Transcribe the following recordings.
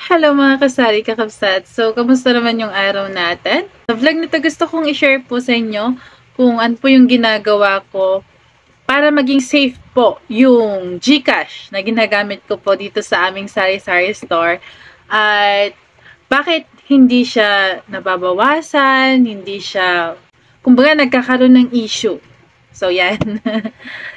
Hello mga kasari kakabsat. So, kamusta naman yung araw natin? Sa vlog nito gusto kong i-share po sa inyo kung ano po yung ginagawa ko para maging safe po yung GCash na ginagamit ko po dito sa aming sari-sari store. At bakit hindi siya nababawasan, hindi siya, kumbaga nagkakaroon ng issue. So, yan.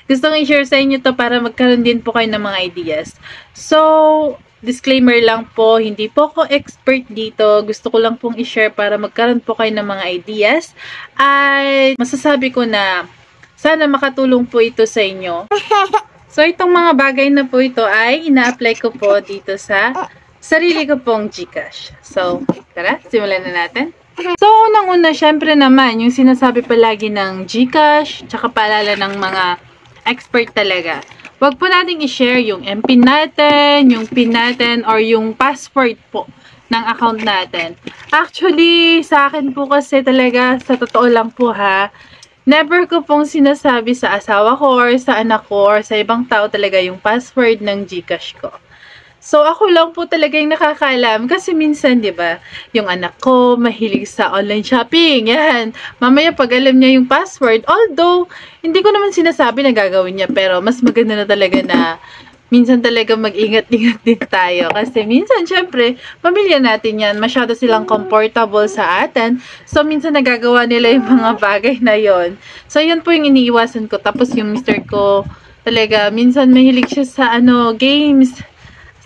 Gusto kong i-share sa inyo to para magkaroon din po kayo ng mga ideas. So, disclaimer lang po, hindi po ako expert dito. Gusto ko lang pong i-share para magkaroon po kayo ng mga ideas. At masasabi ko na sana makatulong po ito sa inyo. So, itong mga bagay na po ito ay ina-apply ko po dito sa sarili ko pong GCash. So, tara, simulan na natin. So, unang-una, syempre naman, yung sinasabi palagi ng GCash, tsaka paalala ng mga expert talaga. Huwag po natin i-share yung MPIN natin, yung PIN natin, or yung password po ng account natin. Actually, sa akin po kasi talaga, sa totoo lang po ha, never ko pong sinasabi sa asawa ko, or sa anak ko, or sa ibang tao talaga yung password ng GCash ko. So, ako lang po talaga yung nakakaalam. Kasi minsan, di ba, yung anak ko mahilig sa online shopping. Yan. Mamaya pag alam niya yung password, although, hindi ko naman sinasabi na gagawin niya. Pero, mas maganda na talaga na minsan talaga mag-ingat-ingat din tayo. Kasi minsan, syempre, pamilya natin yan. Masyado silang comfortable sa atin. So, minsan nagagawa nila yung mga bagay na yon. So, yun po yung iniiwasan ko. Tapos, yung mister ko, talaga, minsan mahilig siya sa, games.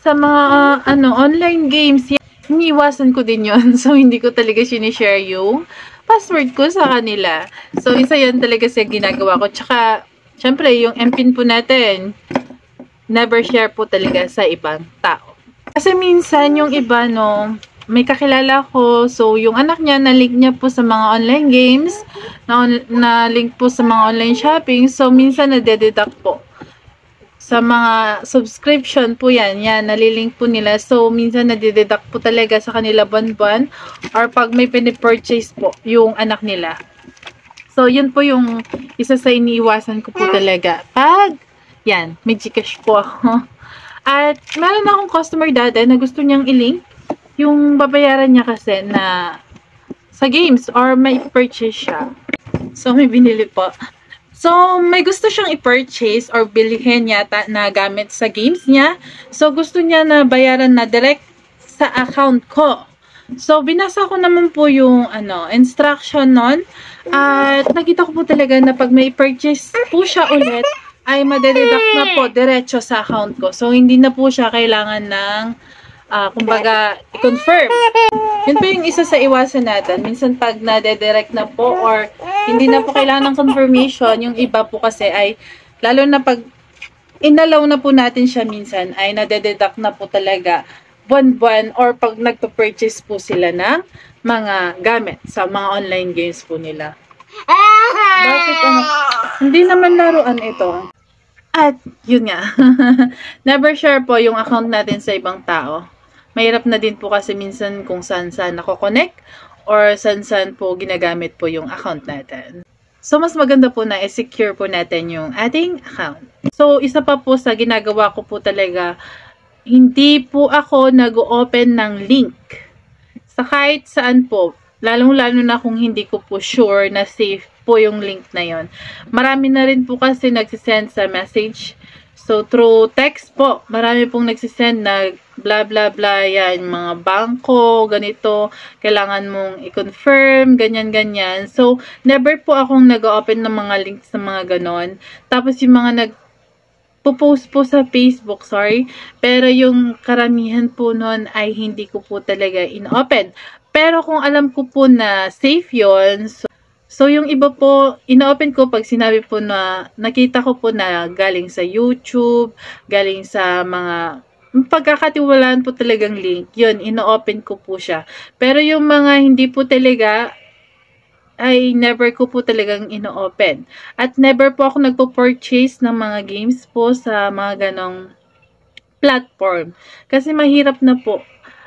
Sa mga online games, iniiwasan ko din yon. So, hindi ko talaga sinishare yung password ko sa kanila. So, isa yan talaga sa ginagawa ko. Tsaka, syempre, yung MPIN po natin, never share po talaga sa ibang tao. Kasi minsan, yung iba, may kakilala ko, so, yung anak niya, na-link niya po sa mga online games, na-link po sa mga online shopping, so, minsan nade-deduct po. Sa mga subscription po yan, nalilink po nila. So, minsan nadideduct po talaga sa kanila buwan-buwan or pag may pinipurchase po yung anak nila. So, yun po yung isa sa iniiwasan ko po talaga. Pag, may GCash po ako. At, meron akong customer dati na gusto niyang ilink yung babayaran niya kasi na sa games or may purchase siya. So, may binili po. So, may gusto siyang i-purchase or bilhin yata na gamit sa games niya. So, gusto niya na bayaran na direct sa account ko. So, binasa ko naman po yung instruction nun. At nakita ko po talaga na pag may purchase po siya ulit, ay madededuct na po diretso sa account ko. So, hindi na po siya kailangan ng kumbaga, i-confirm. Yun po yung isa sa iwasan natin. Minsan pag nade-direct na po or hindi na po kailangan ng confirmation, yung iba po kasi ay, lalo na pag inalaw na po natin siya minsan, ay nade-deduct na po talaga buwan-buwan or pag nagpa-purchase po sila ng mga gamit sa mga online games po nila. Bakit hindi naman laruan ito. At, yun nga. Never share po yung account natin sa ibang tao. Mahirap na din po kasi minsan kung saan-saan nako-connect or saan-saan po ginagamit po yung account natin. So, mas maganda po na i-secure po natin yung ating account. So, isa pa po sa ginagawa ko po talaga, hindi po ako nag-open ng link sa kahit saan po. Lalong-lalo na kung hindi ko po sure na safe po yung link na yon. Marami na rin po kasi nagsisend sa message. So, through text po, marami pong nagsisend na blah blah blah yan, mga bangko, ganito, kailangan mong i-confirm, ganyan-ganyan. So, never po akong nag-open ng mga links sa mga ganon. Tapos yung mga nag-post po sa Facebook, pero yung karamihan po nun ay hindi ko po talaga in-open. Pero kung alam ko po na safe yon, so, yung iba po, ina-open ko pag sinabi po na, nakita ko po na galing sa YouTube, galing sa mga pagkakatiwalaan po talagang link, yun, ina-open ko po siya. Pero yung mga hindi po talaga, ay never ko po talagang ina-open. At never po ako nagpo-purchase ng mga games po sa mga ganong platform. Kasi mahirap na po.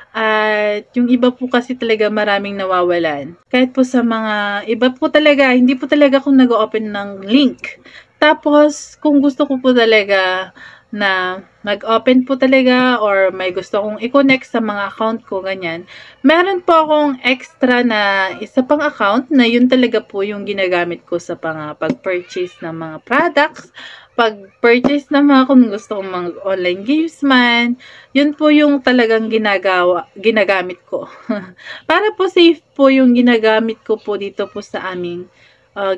At yung iba po kasi talaga maraming nawawalan. Kahit po sa mga iba po talaga, hindi po talaga ako nag-open ng link. Tapos, kung gusto ko po talaga na mag-open po talaga or may gusto kong i-connect sa mga account ko, ganyan. Meron po akong extra na isa pang account na yun talaga po yung ginagamit ko sa pag-purchase ng mga products, pag-purchase ng mga kung gusto kong mga online games man, yun po yung talagang ginagamit ko. Para po safe po yung ginagamit ko po dito po sa aming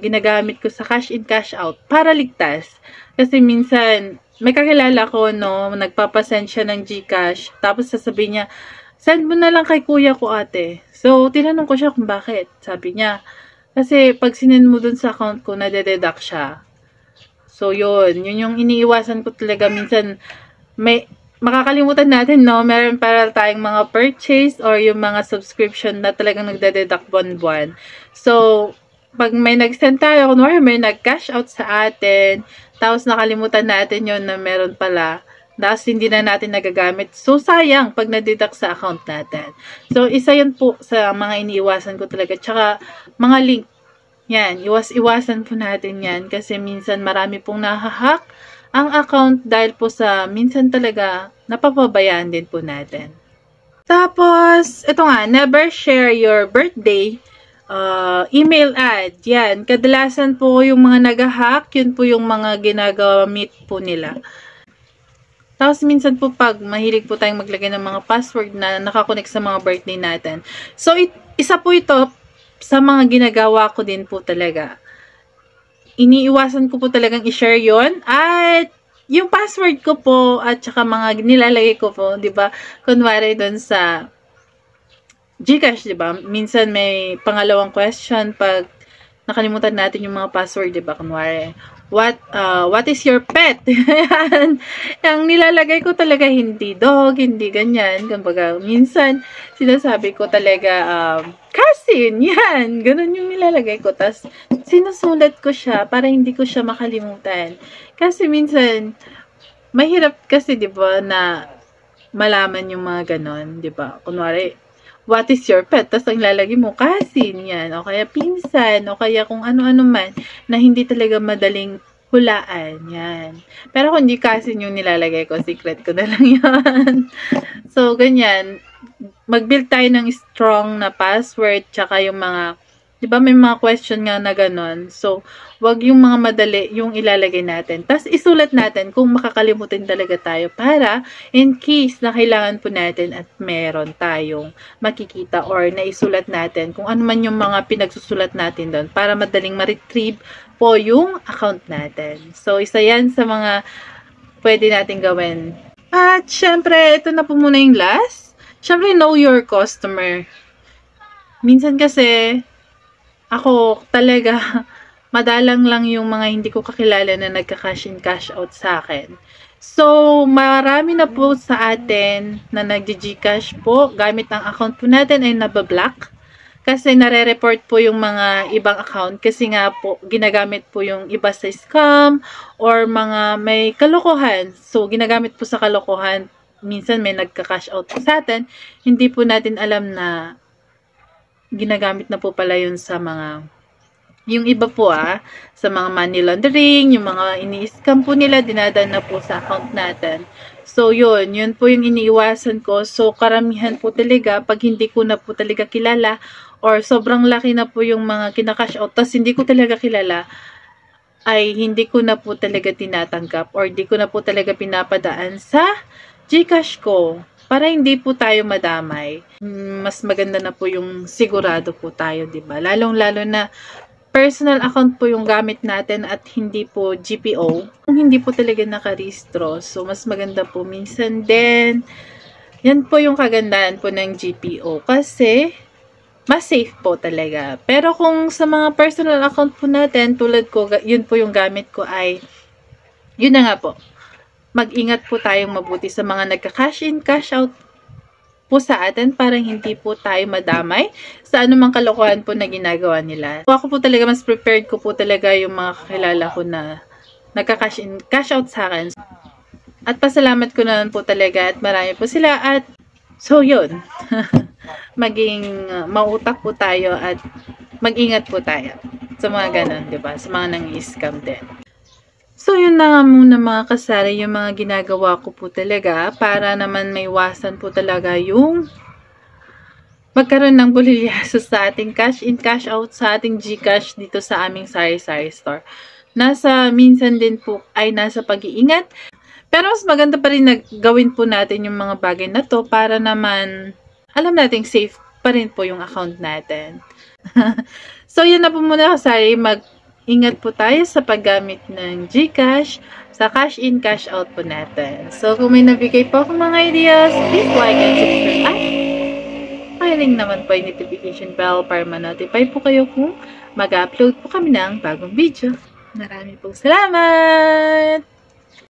ginagamit ko sa cash in, cash out para ligtas. Kasi minsan, may kakilala ko, no, nagpapasend siya ng GCash, tapos sasabihin niya, send mo na lang kay kuya ko, ate. So, tinanong ko siya kung bakit. Sabi niya, kasi pag sinend mo dun sa account ko, nade-deduct siya. So, yun yung iniiwasan ko talaga. Minsan, makakalimutan natin, no, meron para tayong mga purchase or yung mga subscription na talagang nagde-deduct buwan-buwan. So, pag may nag-send tayo, kunwari may nag-cash out sa atin, tapos nakalimutan natin yon na meron pala, tapos hindi na natin nagagamit. So, sayang pag na-deduct sa account natin. So, isa yun po sa mga iniiwasan ko talaga. Tsaka, mga link. Yan, iwasan po natin yan. Kasi minsan marami pong nahahack ang account dahil po sa minsan talaga napapabayaan din po natin. Tapos, ito nga, never share your birthday email ad. Yan. Kadalasan po yung mga nag-hack, yun po yung mga ginagamit po nila. Tapos minsan po pag mahilig po tayong maglagay ng mga password na nakakonect sa mga birthday natin. So, isa po ito sa mga ginagawa ko din po talaga. Iniiwasan ko po talagang i-share yon. At yung password ko po at saka mga nilalagay ko po, di ba? Kunwari doon sa GCash, di ba? Minsan may pangalawang question pag nakalimutan natin yung mga password, di ba? Kunwari, what is your pet? Ang nilalagay ko talaga hindi dog, hindi ganyan. Kumbaga, minsan sinasabi ko talaga cousin, yan. Ganun yung nilalagay ko. Tapos, sinusulat ko siya para hindi ko siya makalimutan. Kasi minsan, mahirap kasi, di ba, na malaman yung mga ganon, di ba? Kunwari, what is your pet? Tapos ang lalagay mo, cousin, yan. O kaya pinsan, o kaya kung ano-ano man na hindi talaga madaling hulaan, yan. Pero kung hindi cousin yung nilalagay ko, secret ko na lang yan. So, ganyan. Mag-build tayo ng strong na password, tsaka yung mga, di ba may mga question nga na ganon. So, wag yung mga madali yung ilalagay natin. Tapos, isulat natin kung makakalimutin talaga tayo para in case na kailangan po natin at meron tayong makikita or naisulat natin kung ano man yung mga pinagsusulat natin doon para madaling ma-retrieve po yung account natin. So, isa yan sa mga pwede natin gawin. At, syempre, ito na po muna yung last. Syempre, know your customer. Minsan kasi, ako talaga, madalang lang yung mga hindi ko kakilala na nagka-cash in, cash out sa akin. So, marami na po sa atin na nag-Gcash po. Gamit ang account po natin ay nabablock. Kasi nare-report po yung mga ibang account. Kasi nga po, ginagamit po yung iba sa scam or mga may kalokohan. So, ginagamit po sa kalokohan. Minsan may nagka-cash out po sa atin. Hindi po natin alam na ginagamit na po pala yun sa mga, yung iba po sa mga money laundering, yung mga ini-scam po nila, dinadaan na po sa account natin. So, yun po yung iniiwasan ko. So, karamihan po talaga, pag hindi ko na po talaga kilala, or sobrang laki na po yung mga kinakash out, tas hindi ko talaga kilala, ay hindi ko na po talaga tinatanggap, or hindi ko na po talaga pinapadaan sa Gcash ko. Para hindi po tayo madamay, mas maganda na po yung sigurado po tayo, diba? Lalong-lalo na personal account po yung gamit natin at hindi po GPO. Kung hindi po talaga nakarehistro, so mas maganda po minsan din. Yan po yung kagandahan po ng GPO kasi mas safe po talaga. Pero kung sa mga personal account po natin, tulad ko, yun po yung gamit ko ay, yun na nga po. Mag-ingat po tayong mabuti sa mga nagka-cash in, cash out po sa atin para hindi po tayo madamay sa anumang kalokohan po na ginagawa nila. So, ako po talaga, mas prepared ko po talaga yung mga kakilala ko na nagka-cash in, cash out sa akin. At pasalamat ko naman po talaga at marami po sila at so yun. Maging mautak po tayo at mag-ingat po tayo sa mga ganun, diba? Sa mga nang-i-scam din. So, yun na nga muna mga kasari, yung mga ginagawa ko po talaga para naman maiwasan po talaga yung magkaroon ng bulilyaso sa ating cash in, cash out sa ating GCash dito sa aming sari-sari store. Minsan din po ay nasa pag-iingat. Pero mas maganda pa rin na gawin po natin yung mga bagay na to para naman alam nating safe pa rin po yung account natin. So, yun na po muna kasari. Ingat po tayo sa paggamit ng GCash sa cash in, cash out po natin. So, kung may nabigay po akong mga ideas, please like and subscribe. Pakiling naman po yung notification bell para ma-notify po kayo kung mag-upload po kami ng bagong video. Maraming pong salamat!